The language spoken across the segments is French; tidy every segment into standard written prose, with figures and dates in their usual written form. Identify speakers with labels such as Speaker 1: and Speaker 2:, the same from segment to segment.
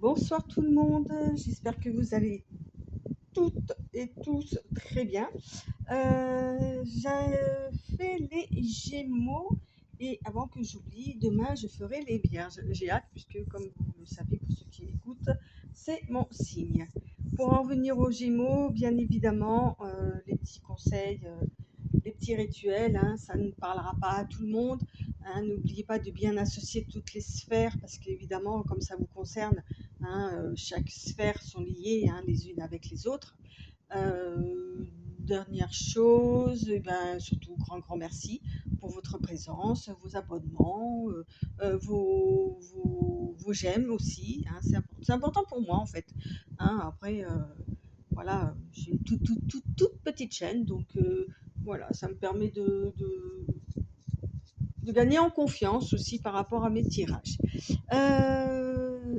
Speaker 1: Bonsoir tout le monde, j'espère que vous allez toutes et tous très bien. J'ai fait les Gémeaux et avant que j'oublie, demain je ferai les Vierges. J'ai hâte puisque comme vous le savez pour ceux qui écoutent, c'est mon signe. Pour en venir aux Gémeaux, bien évidemment, les petits conseils, les petits rituels, hein, ça ne parlera pas à tout le monde. Hein. N'oubliez pas de bien associer toutes les sphères parce qu'évidemment, comme ça vous concerne, hein, chaque sphère sont liées, hein, les unes avec les autres. Dernière chose, eh ben, surtout grand merci pour votre présence, vos abonnements, vos j'aime aussi. Hein, c'est important pour moi en fait. Hein, après, voilà, j'ai une toute petite chaîne, donc voilà, ça me permet de gagner en confiance aussi par rapport à mes tirages.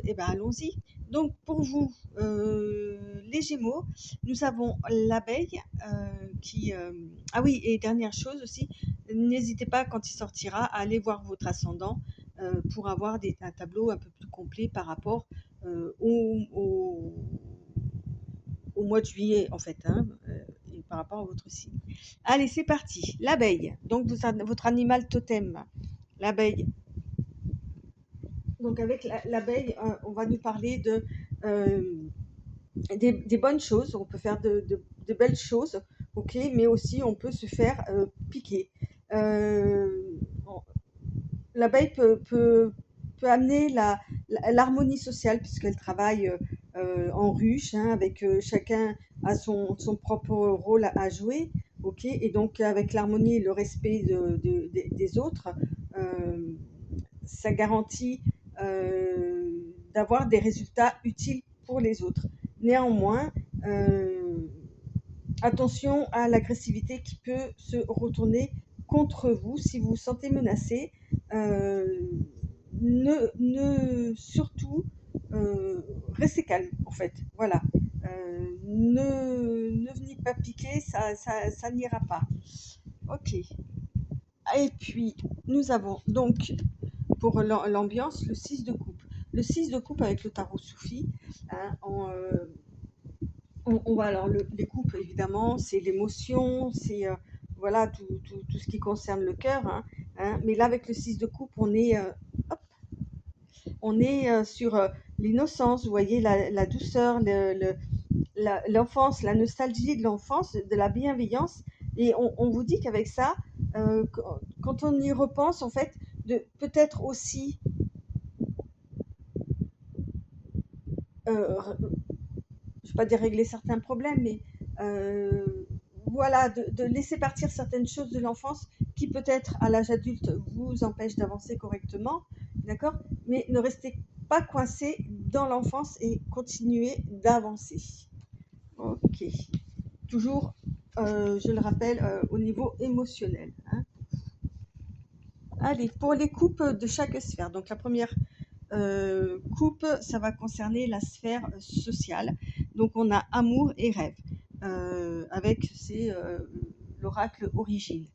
Speaker 1: Et ben allons-y. Donc pour vous, les Gémeaux, nous avons l'abeille qui... Ah oui, et dernière chose aussi, n'hésitez pas quand il sortira à aller voir votre ascendant pour avoir un tableau un peu plus complet par rapport au mois de juillet en fait, hein, et par rapport à votre signe. Allez, c'est parti. L'abeille, donc votre animal totem, l'abeille. Donc avec l'abeille, on va nous parler des bonnes choses. On peut faire de belles choses, ok, mais aussi on peut se faire piquer. Euh, L'abeille peut amener l'harmonie sociale puisqu'elle travaille en ruche, hein, avec chacun a son propre rôle à jouer, ok, et donc avec l'harmonie et le respect des autres, euh, ça garantit d'avoir des résultats utiles pour les autres. Néanmoins, attention à l'agressivité qui peut se retourner contre vous si vous vous sentez menacé. Euh, surtout restez calme en fait. Voilà. Ne venez pas piquer, ça n'ira pas. Ok. Et puis nous avons donc pour l'ambiance le 6 de coupe. Le 6 de coupe avec le tarot soufi, hein, on va alors les coupes évidemment, c'est l'émotion, c'est voilà tout ce qui concerne le cœur, hein, hein. Mais là avec le 6 de coupe, hop, on est sur l'innocence, vous voyez la douceur, l'enfance, la nostalgie de l'enfance, de la bienveillance. Et on vous dit qu'avec ça, quand on y repense, en fait, de peut-être aussi je ne vais pas dire régler certains problèmes, mais voilà, de laisser partir certaines choses de l'enfance qui peut-être à l'âge adulte vous empêchent d'avancer correctement, d'accord? Mais ne restez pas coincé dans l'enfance et continuez d'avancer. Ok. Toujours, je le rappelle, au niveau émotionnel. Hein. Allez, pour les coupes de chaque sphère. Donc la première coupe, ça va concerner la sphère sociale. Donc on a amour et rêve, avec l'oracle origine.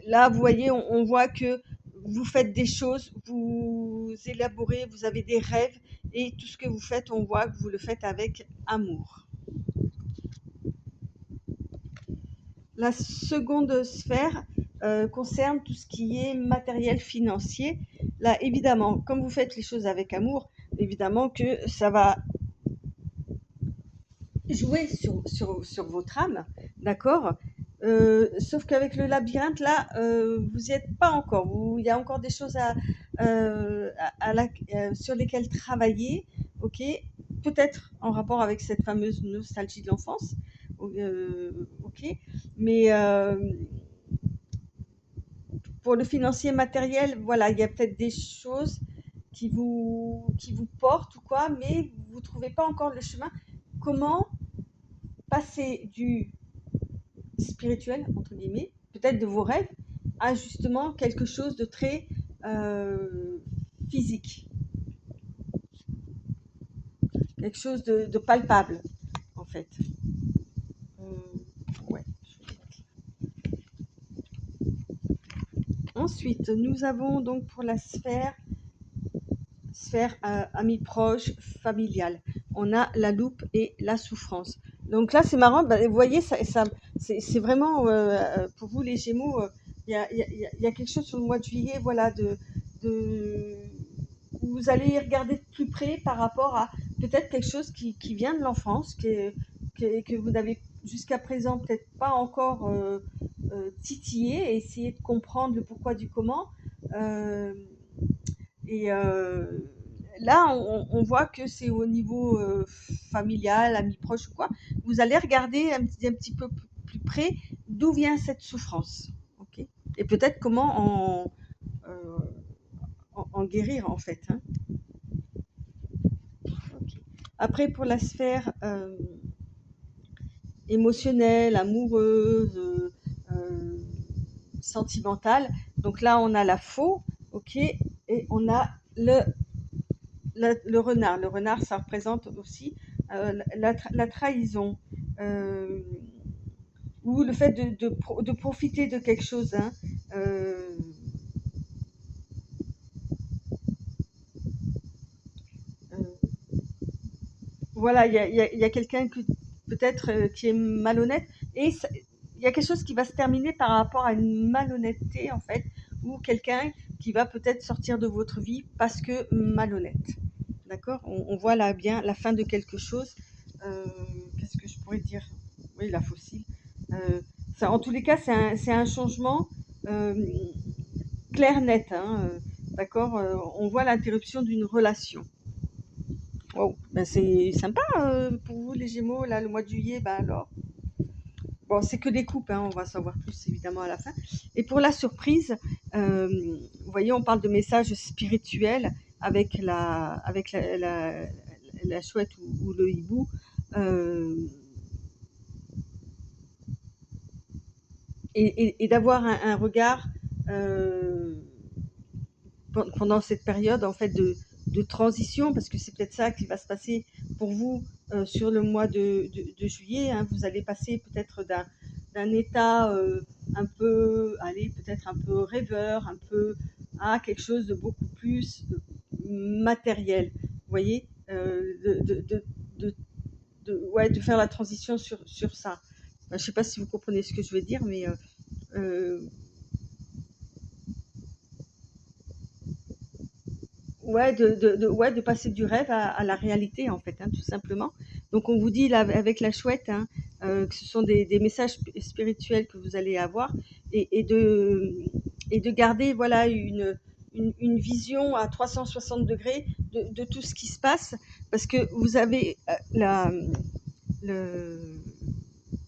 Speaker 1: Là, vous voyez, on voit que vous faites des choses, vous élaborez, vous avez des rêves, et tout ce que vous faites, on voit que vous le faites avec amour. La seconde sphère concerne tout ce qui est matériel financier. Là, évidemment, comme vous faites les choses avec amour, évidemment que ça va jouer sur votre âme, d'accord. Sauf qu'avec le labyrinthe, là, vous n'y êtes pas encore. Il y a encore des choses sur lesquelles travailler, ok. Peut-être en rapport avec cette fameuse nostalgie de l'enfance, ok. Mais pour le financier matériel, voilà, il y a peut-être des choses qui vous portent ou quoi, mais vous ne trouvez pas encore le chemin. Comment passer du spirituel, entre guillemets, peut-être de vos rêves, à justement quelque chose de très physique, quelque chose de palpable, en fait. Ouais. Ensuite, nous avons donc pour la sphère sphère amis proches, familiale. On a la loupe et la souffrance. Donc là, c'est marrant, bah, vous voyez, c'est vraiment, pour vous les Gémeaux, il y a quelque chose sur le mois de juillet, voilà, de, où vous allez regarder de plus près par rapport à peut-être quelque chose qui vient de l'enfance, que vous n'avez jusqu'à présent peut-être pas encore titillé, et essayer de comprendre le pourquoi du comment. Euh, et là, on voit que c'est au niveau familial, ami proche ou quoi. Vous allez regarder un petit peu plus près d'où vient cette souffrance. Ok. Et peut-être comment euh, en guérir en fait. Hein. Ok. Après, pour la sphère émotionnelle, amoureuse, sentimentale, donc là, on a la faux, ok, et on a le renard. Le renard, ça représente aussi la trahison, euh, ou le fait de profiter de quelque chose. Hein. Euh, euh, voilà, il y a quelqu'un peut-être qui est malhonnête, et il y a quelque chose qui va se terminer par rapport à une malhonnêteté, en fait, ou quelqu'un qui va peut-être sortir de votre vie parce que malhonnête. D'accord, on voit là bien la fin de quelque chose. Euh, Qu'est-ce que je pourrais dire? Oui, la fossile. Ça, en tous les cas, c'est un changement euh, clair, net. Hein, d'accord, on voit l'interruption d'une relation. Wow, ben c'est sympa pour vous les Gémeaux, là, le mois de juillet, ben alors. Bon, c'est que des coupes, hein, on va savoir plus évidemment à la fin. Et pour la surprise, vous voyez, on parle de messages spirituels avec la chouette ou le hibou. euh, et d'avoir un regard euh, pendant cette période en fait de transition, parce que c'est peut-être ça qui va se passer pour vous sur le mois de juillet. Hein. Vous allez passer peut-être d'un état un peu, allez, peut-être un peu rêveur, un peu à quelque chose de beaucoup plus matériel. Vous voyez, de, ouais, de faire la transition sur ça. Je ne sais pas si vous comprenez ce que je veux dire, mais euh, ouais, ouais, de passer du rêve à la réalité, en fait, hein, tout simplement. Donc, on vous dit, là, avec la chouette, hein, que ce sont des messages spirituels que vous allez avoir, et, et, de, et de garder, voilà, une vision à 360 degrés de tout ce qui se passe, parce que vous avez le,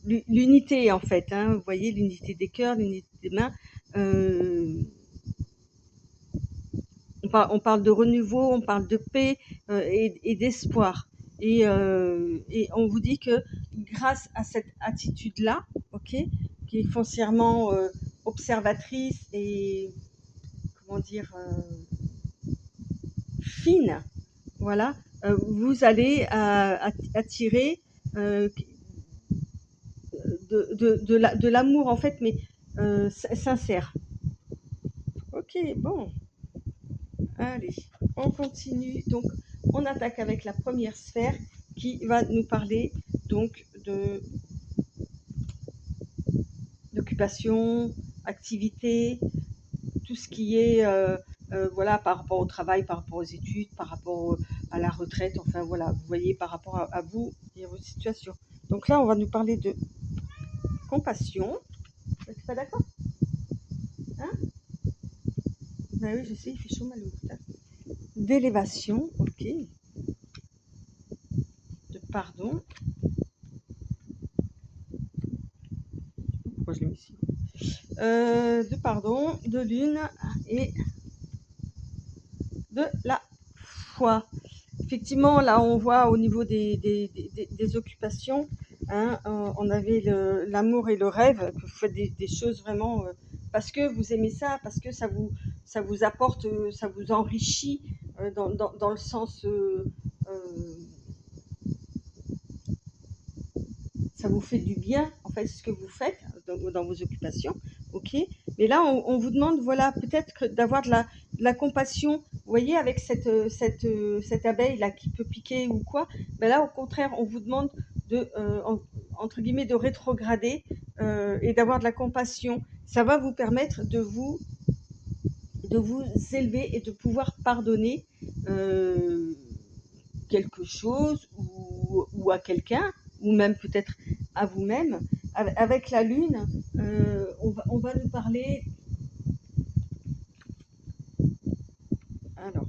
Speaker 1: l'unité, en fait, hein, vous voyez, l'unité des cœurs, l'unité des mains. Euh, on parle de renouveau, on parle de paix et d'espoir. Et on vous dit que grâce à cette attitude-là, ok, qui est foncièrement observatrice et comment dire fine, voilà, vous allez attirer euh, de l'amour en fait, mais sincère. Ok, bon. Allez, on continue. Donc, on attaque avec la première sphère qui va nous parler donc d'occupation, activité, tout ce qui est voilà, par rapport au travail, par rapport aux études, par rapport à la retraite, enfin voilà, vous voyez, par rapport à vous et à votre situation. Donc là, on va nous parler de compassion. Vous n'êtes pas d'accord? Hein? Ben oui, je sais, il fait chaud mal au matin. D'élévation, ok. De pardon. Pourquoi je l'ai mis ici? De pardon, de lune et de la foi. Effectivement, là, on voit au niveau des occupations, hein, on avait l'amour et le rêve, que vous faites des choses vraiment parce que vous aimez ça, parce que ça vous apporte, ça vous enrichit dans le sens, euh, ça vous fait du bien, en fait, ce que vous faites dans vos occupations, ok. Mais là, on vous demande, voilà, peut-être d'avoir de la compassion, voyez, avec cette abeille-là qui peut piquer ou quoi, ben là, au contraire, on vous demande de, entre guillemets, de rétrograder et d'avoir de la compassion. Ça va vous permettre de vous élever et de pouvoir pardonner quelque chose ou à quelqu'un, ou même peut-être à vous-même. Avec la lune, on va nous parler. Alors,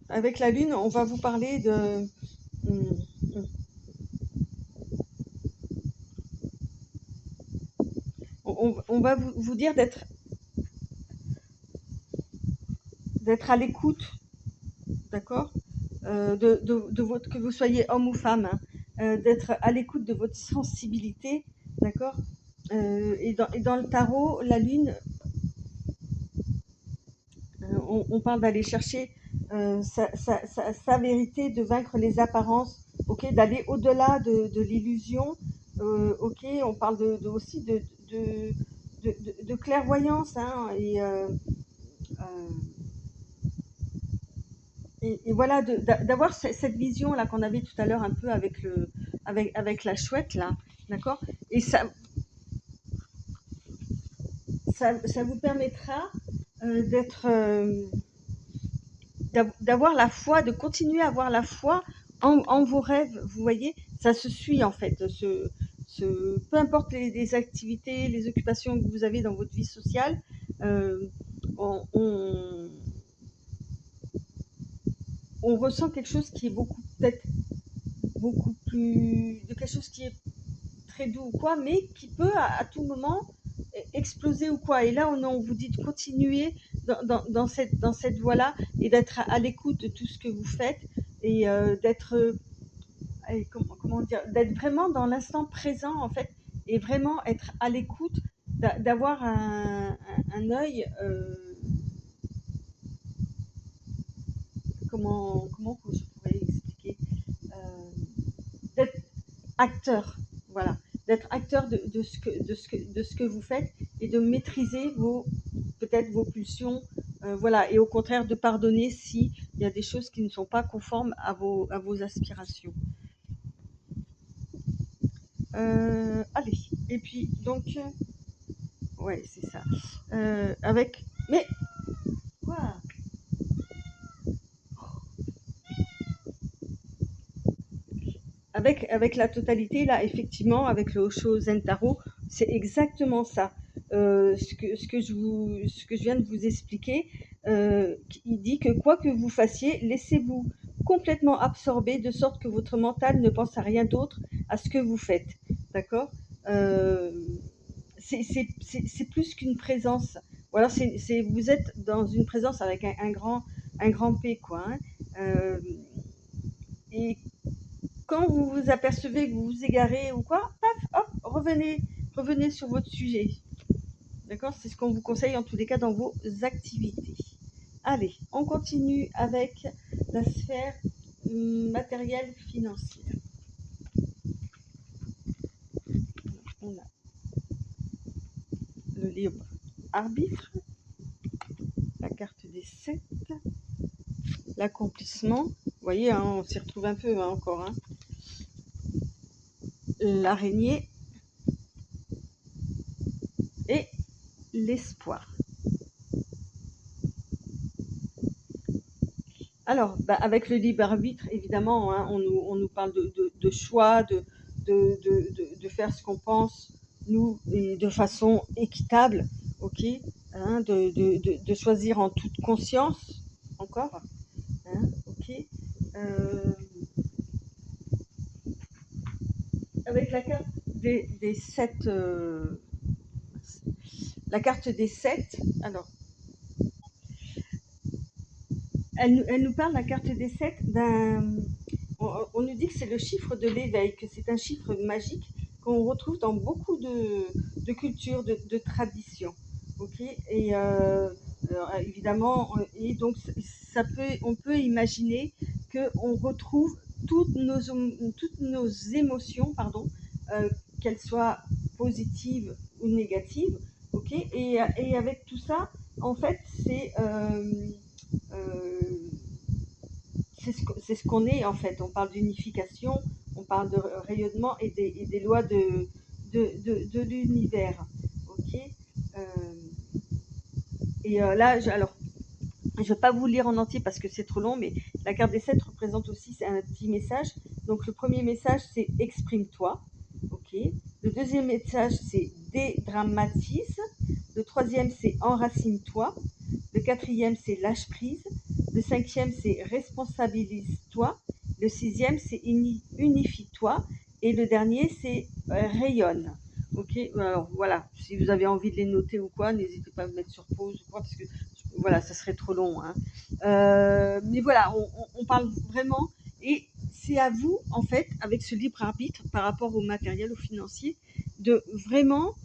Speaker 1: avec la lune, on va vous parler de. On va vous dire d'être à l'écoute, d'accord, de votre, que vous soyez homme ou femme, hein, d'être à l'écoute de votre sensibilité, d'accord. Et dans le tarot, la lune, on parle d'aller chercher sa vérité, de vaincre les apparences, ok, d'aller au-delà de l'illusion, ok. On parle aussi de clairvoyance, hein, euh, et voilà, d'avoir cette vision là qu'on avait tout à l'heure un peu avec la chouette là, d'accord. Et ça vous permettra d'être d'avoir la foi, de continuer à avoir la foi en vos rêves. Vous voyez, ça se suit en fait. Peu importe les activités, les occupations que vous avez dans votre vie sociale, euh, on, on, on ressent quelque chose qui est peut-être beaucoup plus, de quelque chose qui est très doux ou quoi, mais qui peut à tout moment exploser ou quoi. Et là, on vous dit de continuer dans cette voie-là et d'être à l'écoute de tout ce que vous faites et d'être, comment dire, d'être vraiment dans l'instant présent en fait, et vraiment être à l'écoute, d'avoir un œil, comment je pourrais expliquer, d'être acteur, voilà, d'être acteur de ce que vous faites et de maîtriser peut-être vos pulsions, voilà, et au contraire de pardonner s'il y a des choses qui ne sont pas conformes à vos aspirations. Allez, et puis donc, ouais, c'est ça. Mais quoi? Avec la totalité, là, effectivement, avec le Osho Zen Tarot, c'est exactement ça. Ce que je viens de vous expliquer, il dit que quoi que vous fassiez, laissez-vous complètement absorber de sorte que votre mental ne pense à rien d'autre à ce que vous faites. D'accord. euh, c'est plus qu'une présence. Ou alors vous êtes dans une présence avec un grand P, quoi. Hein. Et quand vous vous apercevez que vous vous égarez ou quoi, paf, hop, revenez sur votre sujet. D'accord. C'est ce qu'on vous conseille en tous les cas dans vos activités. Allez, on continue avec la sphère matérielle financière. On a le libre arbitre, la carte des 7, l'accomplissement. Vous voyez, hein, on s'y retrouve un peu, hein, encore. Hein. L'araignée et l'espoir. Alors, bah, avec le libre arbitre, évidemment, hein, on nous parle de choix, de faire ce qu'on pense, nous, et de façon équitable, ok, hein, de choisir en toute conscience, encore, hein, ok. Euh, avec la carte des 7, la carte des 7, alors, elle nous parle, la carte des 7, on nous dit que c'est le chiffre de l'éveil, que c'est un chiffre magique qu'on retrouve dans beaucoup de cultures, de traditions. Ok. Et évidemment, et donc on peut imaginer qu'on retrouve toutes nos émotions, pardon, qu'elles soient positives ou négatives. Ok. Et avec tout ça, en fait, euh, c'est ce qu'on est en fait. On parle d'unification, on parle de rayonnement et des lois de l'univers. Ok. Euh, alors, je ne vais pas vous lire en entier parce que c'est trop long, mais la carte des 7 représente aussi un petit message. Donc le premier message, c'est exprime-toi. Ok. Le deuxième message, c'est dédramatise. Le troisième, c'est enracine-toi. Le quatrième, c'est lâche prise. Le cinquième, c'est responsabilise-toi. Le sixième, c'est unifie-toi. Et le dernier, c'est rayonne. Ok, alors voilà, si vous avez envie de les noter ou quoi, n'hésitez pas à me mettre sur pause ou quoi, parce que voilà, ça serait trop long. Hein. Mais voilà, on parle vraiment, et c'est à vous, en fait, avec ce libre arbitre par rapport au matériel, au financier, de vraiment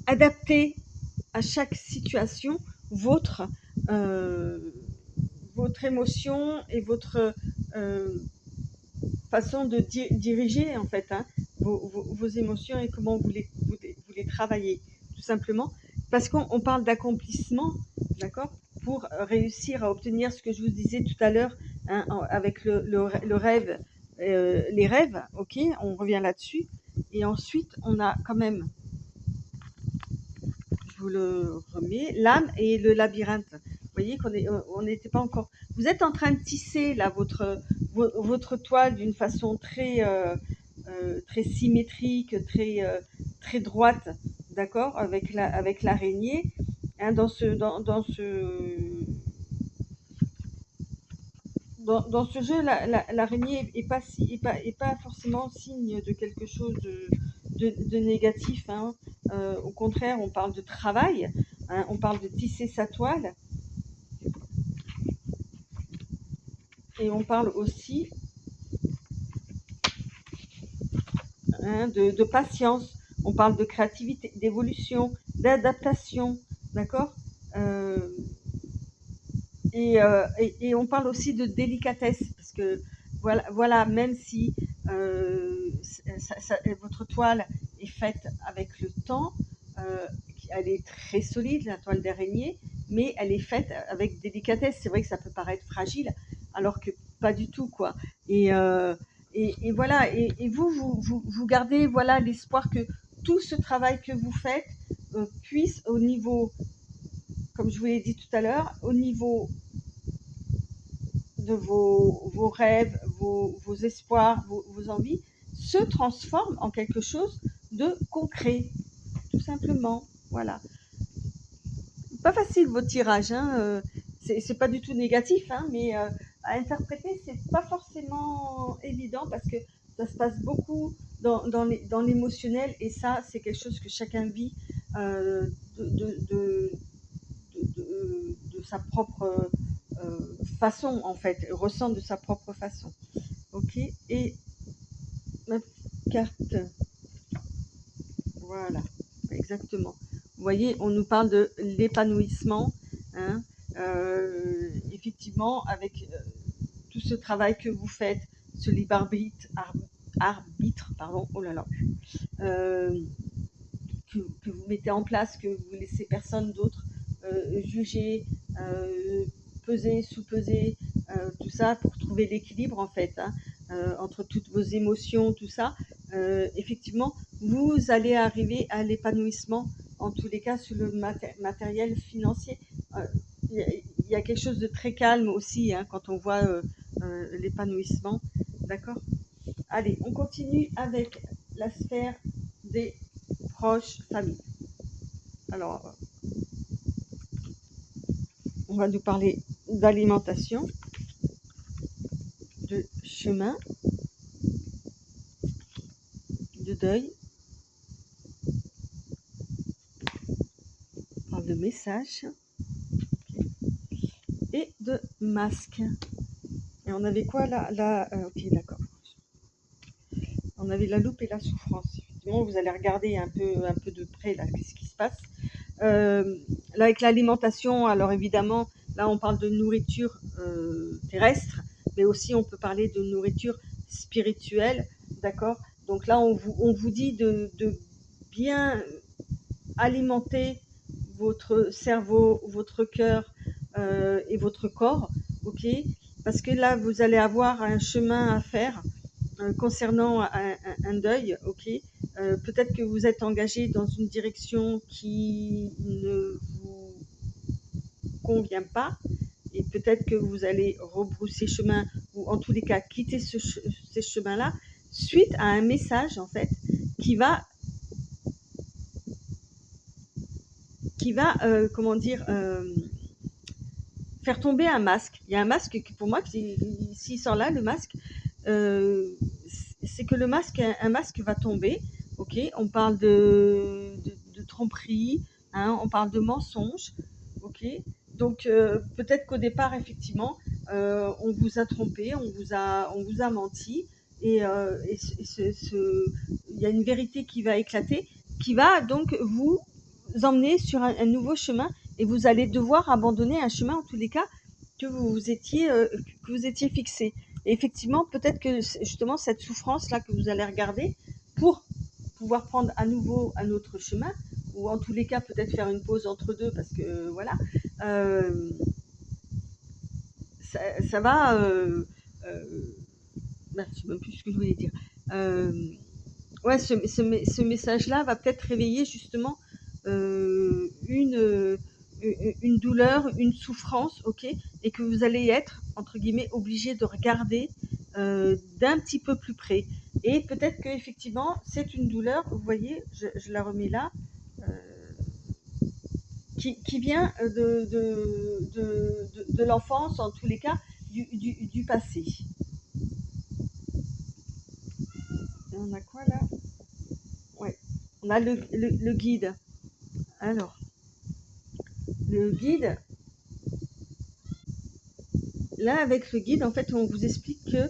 Speaker 1: adapter à chaque situation votre, euh, votre émotion et votre façon de diriger en fait hein, vos émotions et comment vous les travaillez tout simplement parce qu'on parle d'accomplissement, d'accord, pour réussir à obtenir ce que je vous disais tout à l'heure hein, avec le rêve, les rêves, ok, on revient là-dessus. Et ensuite on a quand même, je vous le remets, l'âme et le labyrinthe. Vous voyez on n'était pas encore. Vous êtes en train de tisser là votre toile d'une façon très symétrique, très droite, d'accord, avec l'araignée. Hein, dans ce jeu, l'araignée est pas forcément signe de quelque chose de négatif. Hein. Au contraire, on parle de travail, hein, on parle de tisser sa toile, et on parle aussi hein, de patience, on parle de créativité, d'évolution, d'adaptation, d'accord. euh, et on parle aussi de délicatesse, parce que voilà même si votre toile est faite avec le temps, euh, elle est très solide, la toile d'araignée, mais elle est faite avec délicatesse. C'est vrai que ça peut paraître fragile, alors que pas du tout, quoi. Et voilà, et vous gardez voilà l'espoir que tout ce travail que vous faites puisse, au niveau, comme je vous l'ai dit tout à l'heure, au niveau de vos rêves, vos espoirs, vos envies, se transforment en quelque chose de concret, tout simplement. Voilà. Pas facile votre tirage, hein, c'est pas du tout négatif, hein, mais à interpréter, c'est pas forcément évident parce que ça se passe beaucoup dans l'émotionnel, et ça, c'est quelque chose que chacun vit euh, de, de, de, de sa propre façon, en fait, ressent de sa propre façon. Ok, et ma carte, voilà, exactement. Vous voyez, on nous parle de l'épanouissement, hein, effectivement, avec tout ce travail que vous faites, ce libre arbitre, pardon, oh là là, euh, que vous mettez en place, que vous laissez personne d'autre juger, peser, sous-peser, tout ça pour trouver l'équilibre en fait, hein, entre toutes vos émotions, tout ça. Effectivement, vous allez arriver à l'épanouissement, en tous les cas, sur le matériel financier. Il y a quelque chose de très calme aussi hein, quand on voit l'épanouissement. D'accord. Allez, on continue avec la sphère des proches, famille. Alors, on va nous parler d'alimentation, de chemin, de deuil, on parle de message et de masque. Et on avait quoi là, ok, d'accord. On avait la loupe et la souffrance. Effectivement, vous allez regarder un peu de près là, qu'est-ce qui se passe. Là, avec l'alimentation, alors évidemment, là, on parle de nourriture terrestre, mais aussi on peut parler de nourriture spirituelle, d'accord. Donc là, on vous dit de bien alimenter votre cerveau, votre cœur et votre corps, ok? Parce que là, vous allez avoir un chemin à faire concernant un deuil, ok? Peut-être que vous êtes engagé dans une direction qui ne vous convient pas, et peut-être que vous allez rebrousser chemin, ou en tous les cas quitter ces chemins-là, suite à un message en fait qui va comment dire, faire tomber un masque. Il y a un masque qui, pour moi, s'il sort là, le masque, c'est que un masque va tomber. Ok, on parle de tromperie, hein, on parle de mensonge. Ok, donc peut-être qu'au départ, effectivement, on vous a trompé, on vous a menti, il y a une vérité qui va éclater, qui va donc vous emmener sur un nouveau chemin, et vous allez devoir abandonner un chemin, en tous les cas, que vous étiez fixé. Et effectivement, peut-être que justement cette souffrance-là que vous allez regarder pour pouvoir prendre à nouveau un autre chemin, ou en tous les cas peut-être faire une pause entre deux, parce que voilà, euh, ça va... je ne sais même plus ce que je voulais dire. Ouais, ce message-là va peut-être réveiller justement une douleur, une souffrance, ok, et que vous allez être, entre guillemets, obligé de regarder d'un petit peu plus près. Et peut-être qu'effectivement, c'est une douleur, vous voyez, je la remets là, qui vient de l'enfance, en tous les cas, du passé. Et on a quoi là? Ouais, on a le guide. Alors, le guide, là, avec le guide, en fait, on vous explique que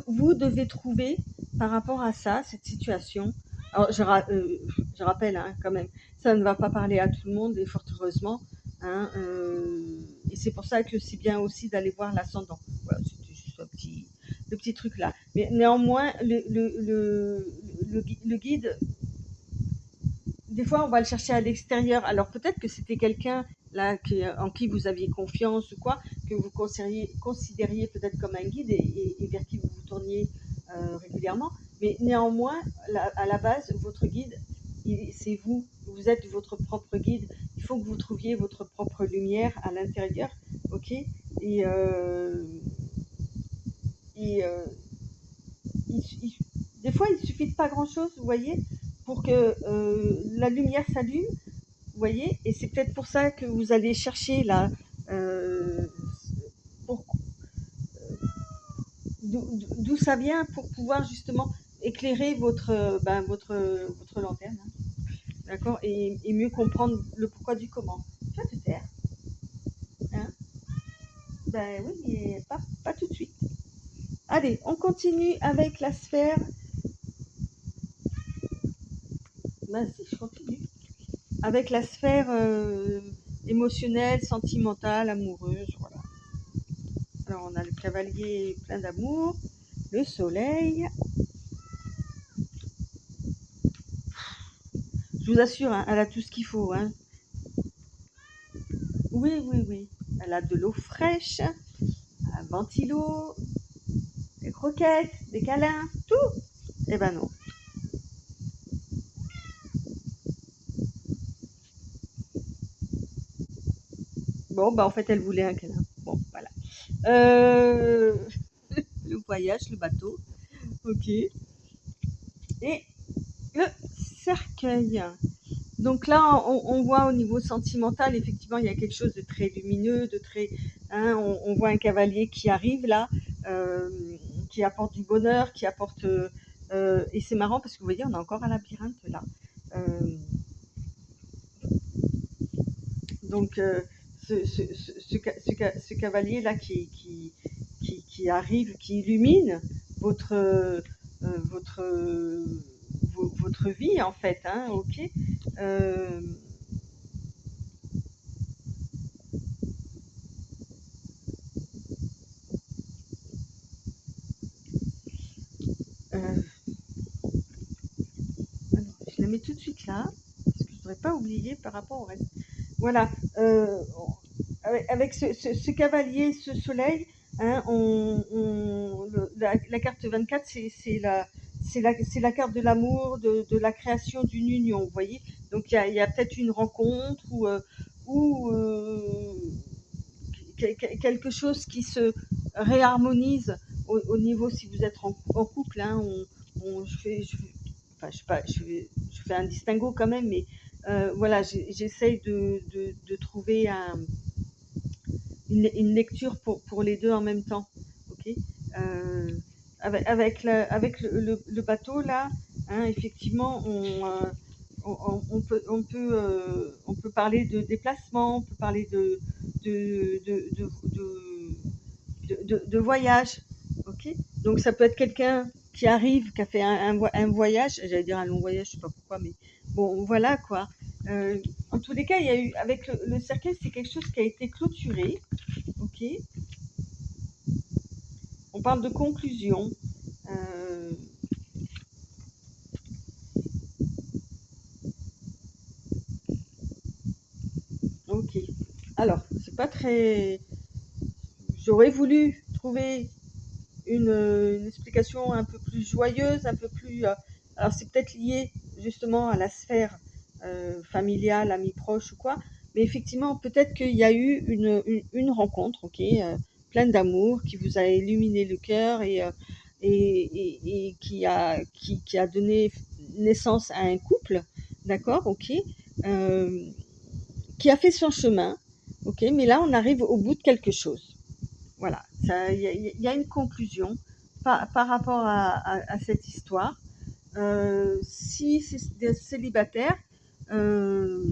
Speaker 1: vous devez trouver, par rapport à ça, cette situation. Alors, je rappelle, hein, quand même, ça ne va pas parler à tout le monde, et fort heureusement. Hein, et c'est pour ça que c'est bien aussi d'aller voir l'ascendant. Voilà, c'était juste le petit truc là. Mais néanmoins, le guide, des fois, on va le chercher à l'extérieur. Alors peut-être que c'était quelqu'un là en qui vous aviez confiance ou quoi, que vous considériez peut-être comme un guide, et vers qui vous vous tourniez régulièrement. Mais néanmoins, à la base, votre guide, c'est vous. Vous êtes votre propre guide. Il faut que vous trouviez votre propre lumière à l'intérieur, ok? Et, euh, et des fois, il suffit de pas grand-chose, vous voyez, pour que la lumière s'allume. Vous voyez, et c'est peut-être pour ça que vous allez chercher là, euh, pour- d'où ça vient, pour pouvoir justement éclairer votre lanterne, hein, d'accord, et mieux comprendre le pourquoi du comment. Tu vas te taire, hein? Ben oui, mais pas tout de suite. Allez, on continue avec la sphère. Vas-y, je continue. Avec la sphère émotionnelle, sentimentale, amoureuse, voilà. Alors on a le cavalier plein d'amour, le soleil. Je vous assure, hein, elle a tout ce qu'il faut. Hein. Oui, oui, oui. Elle a de l'eau fraîche, un ventilo, des croquettes, des câlins, tout. Eh ben non. Bon, bah en fait, elle voulait un câlin. Bon, voilà. Euh, le voyage, le bateau. Ok. Et le cercueil. Donc là, on voit au niveau sentimental, effectivement, il y a quelque chose de très lumineux, de très, hein, on voit un cavalier qui arrive là, euh, qui apporte du bonheur, qui apporte, et c'est marrant parce que vous voyez, on a encore un labyrinthe là. Euh, donc ce cavalier là qui arrive, qui illumine votre votre votre vie en fait, hein, ok. Euh, euh, Alors, je la mets tout de suite là, voudrais pas oublier par rapport au reste. Voilà, avec ce cavalier, ce soleil, hein, la carte 24, c'est la carte de l'amour, de la création d'une union, vous voyez. Donc il y a peut-être une rencontre ou quelque chose qui se réharmonise au niveau, si vous êtes en couple, hein, enfin, je fais un distinguo quand même, mais voilà, j'essaye de trouver une lecture pour les deux en même temps. Ok. Avec le bateau là, hein, effectivement, on peut parler de déplacement, on peut parler de, de, de, de voyage. Ok. Donc ça peut être quelqu'un qui arrive, qui a fait un voyage, j'allais dire un long voyage, je sais pas pourquoi, mais bon, voilà quoi. En tous les cas, il y a eu, avec le cercueil, c'est quelque chose qui a été clôturé. Ok. On parle de conclusion. Euh, ok. Alors, c'est pas très. J'aurais voulu trouver une explication un peu plus joyeuse, un peu plus. Alors, c'est peut-être lié justement à la sphère familiale, amis proches ou quoi. Mais effectivement, peut-être qu'il y a eu une rencontre, ok, pleine d'amour, qui vous a illuminé le cœur et qui a donné naissance à un couple, d'accord, ok, euh, qui a fait son chemin, ok, mais là on arrive au bout de quelque chose. Voilà, il y a une conclusion par rapport à cette histoire. Si c'est des célibataires, euh,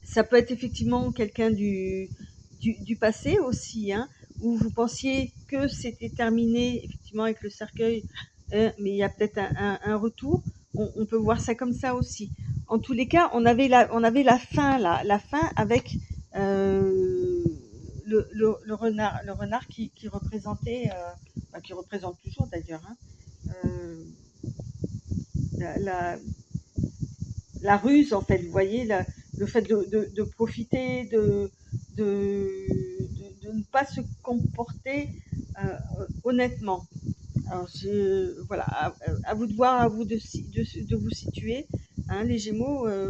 Speaker 1: ça peut être effectivement quelqu'un du passé aussi, hein, où vous pensiez que c'était terminé effectivement avec le cercueil, mais il y a peut-être un retour. On peut voir ça comme ça aussi. En tous les cas, on avait la fin là, la fin avec le renard qui représentait, qui représente toujours d'ailleurs, hein, euh, la, la, la ruse en fait, vous voyez, le fait de profiter, de ne pas se comporter honnêtement. Alors voilà, à vous de voir, à vous de vous situer. Hein, les Gémeaux, ouais,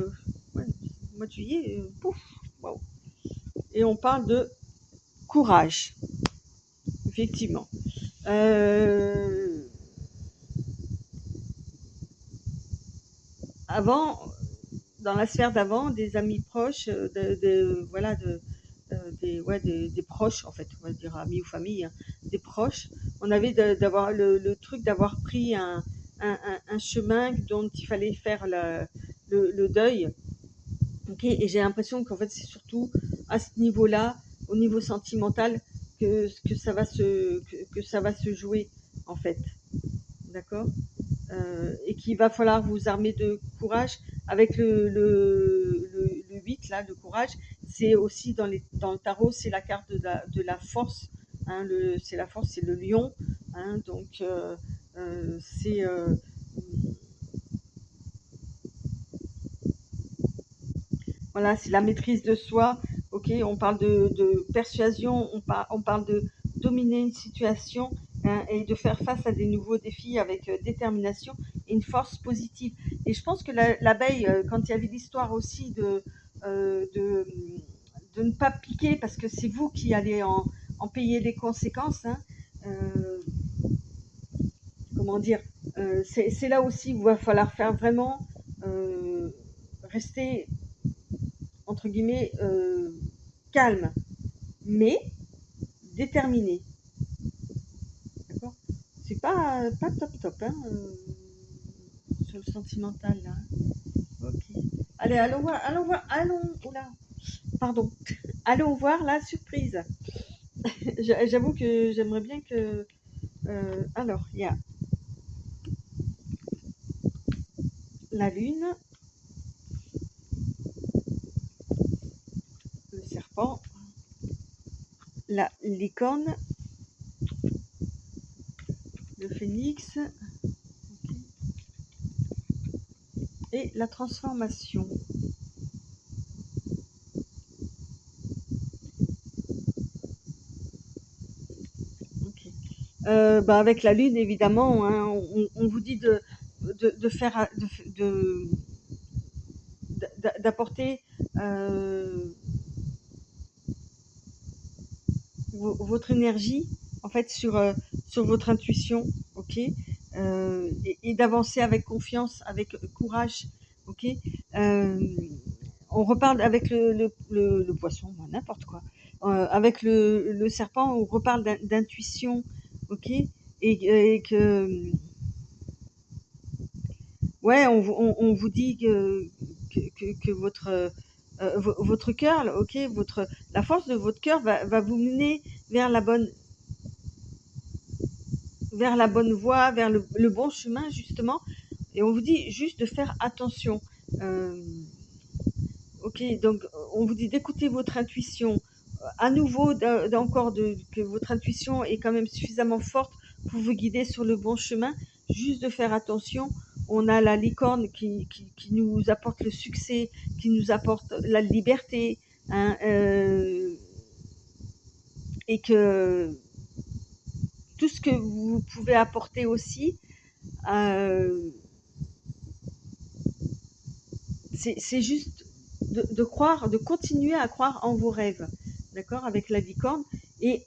Speaker 1: mois de juillet, pouf, wow. Et on parle de courage, effectivement. Avant, dans la sphère d'avant, des amis proches, voilà, des proches, en fait, on va dire amis ou famille, hein, des proches, on avait d'avoir le truc d'avoir pris un chemin dont il fallait faire le deuil. Ok. Et j'ai l'impression qu'en fait, c'est surtout à ce niveau-là, au niveau sentimental, que ça va se jouer, en fait. D'accord. Et qu'il va falloir vous armer de courage avec le 8 là, le courage. C'est aussi dans le tarot, c'est la carte de la force, hein, c'est la force, c'est le lion, hein, donc c'est voilà, c'est la maîtrise de soi. Ok, on parle de persuasion, on parle de dominer une situation, hein, et de faire face à des nouveaux défis avec détermination et une force positive. Et je pense que l'abeille, quand il y avait l'histoire aussi de ne pas piquer parce que c'est vous qui allez en payer les conséquences, hein, euh, comment dire, c'est là aussi où il va falloir faire vraiment rester entre guillemets calme, mais déterminé. D'accord. C'est pas top top, hein, sur le sentimental là. Ok. Allez, allons, oula, pardon. Allons voir la surprise. J'avoue que j'aimerais bien que. Alors, il y a la lune, le serpent, la licorne, le phénix, et la transformation. Ok. Avec la lune, évidemment, hein, on vous dit de faire, d'apporter votre énergie en fait sur votre intuition, ok, et d'avancer avec confiance, avec courage, ok. On reparle avec le poisson, n'importe quoi. Avec le serpent, on reparle d'intuition, ok, et que ouais, on vous dit que votre cœur, ok, la force de votre cœur va vous mener vers vers la bonne voie, vers le bon chemin, justement. Et on vous dit juste de faire attention. Euh, ok, donc on vous dit d'écouter votre intuition. À nouveau, que votre intuition est quand même suffisamment forte pour vous guider sur le bon chemin. Juste de faire attention. On a la licorne qui nous apporte le succès, qui nous apporte la liberté, hein, et que tout ce que vous pouvez apporter aussi, c'est juste de croire, de continuer à croire en vos rêves, d'accord, avec la licorne. Et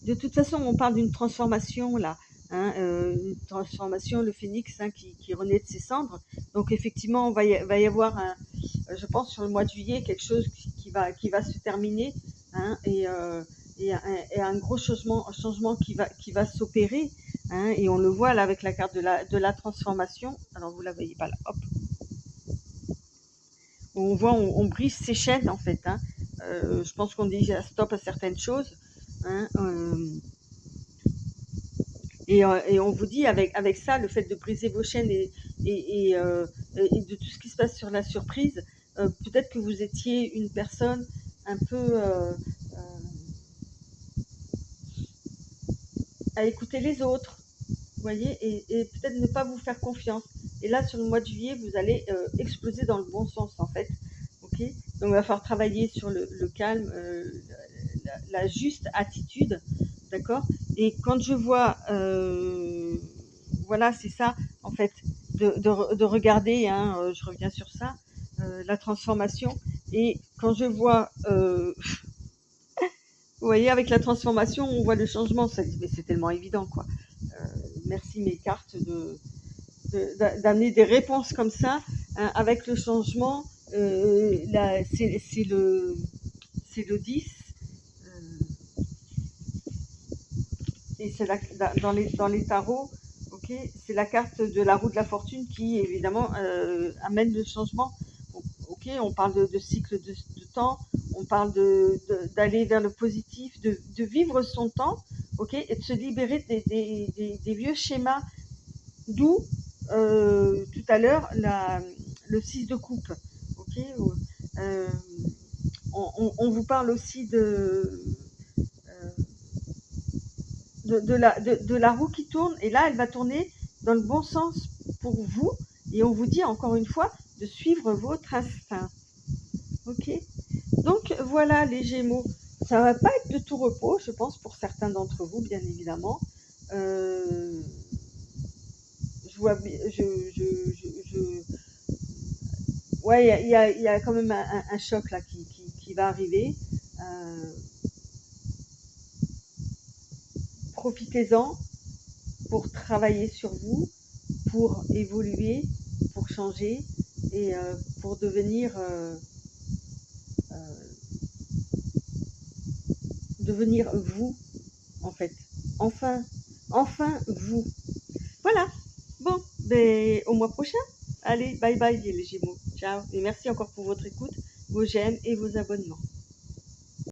Speaker 1: de toute façon, on parle d'une transformation là, hein, une transformation, le phénix, hein, qui renaît de ses cendres. Donc effectivement, va y avoir, je pense, sur le mois de juillet, quelque chose qui va se terminer, hein, et un gros changement qui va s'opérer, hein, et on le voit là avec la carte de la transformation. Alors vous la voyez pas là, hop. On voit, on brise ses chaînes en fait, hein. Je pense qu'on dit stop à certaines choses, hein, et on vous dit avec ça, le fait de briser vos chaînes et de tout ce qui se passe sur la surprise, peut-être que vous étiez une personne un peu à écouter les autres, vous voyez, et peut-être ne pas vous faire confiance. Et là, sur le mois de juillet, vous allez exploser dans le bon sens en fait. Ok, donc il va falloir travailler sur le calme, la juste attitude, d'accord. Et quand je vois, voilà, c'est ça en fait, de regarder, hein, je reviens sur ça, la transformation. Et quand je vois, vous voyez, avec la transformation, on voit le changement. Mais c'est tellement évident, quoi. Merci mes cartes d'amener des réponses comme ça, hein, avec le changement. C'est le 10, et c'est dans les tarots, ok, c'est la carte de la roue de la fortune qui évidemment amène le changement. Ok, on parle de cycle de temps, on parle d'aller vers le positif, de vivre son temps, ok, et de se libérer des vieux schémas, d'où tout à l'heure le 6 de coupe, ok. euh, on vous parle aussi de la roue qui tourne, et là elle va tourner dans le bon sens pour vous, et on vous dit encore une fois de suivre votre instinct, ok. Donc voilà les Gémeaux, ça va pas être de tout repos, je pense, pour certains d'entre vous, bien évidemment. Je vois, ouais, il y a quand même un choc là qui va arriver. Profitez-en pour travailler sur vous, pour évoluer, pour changer, et pour devenir vous, en fait. Enfin, enfin vous. Voilà. Bon, ben, au mois prochain. Allez, bye bye les Gémeaux. Ciao. Et merci encore pour votre écoute, vos j'aime et vos abonnements.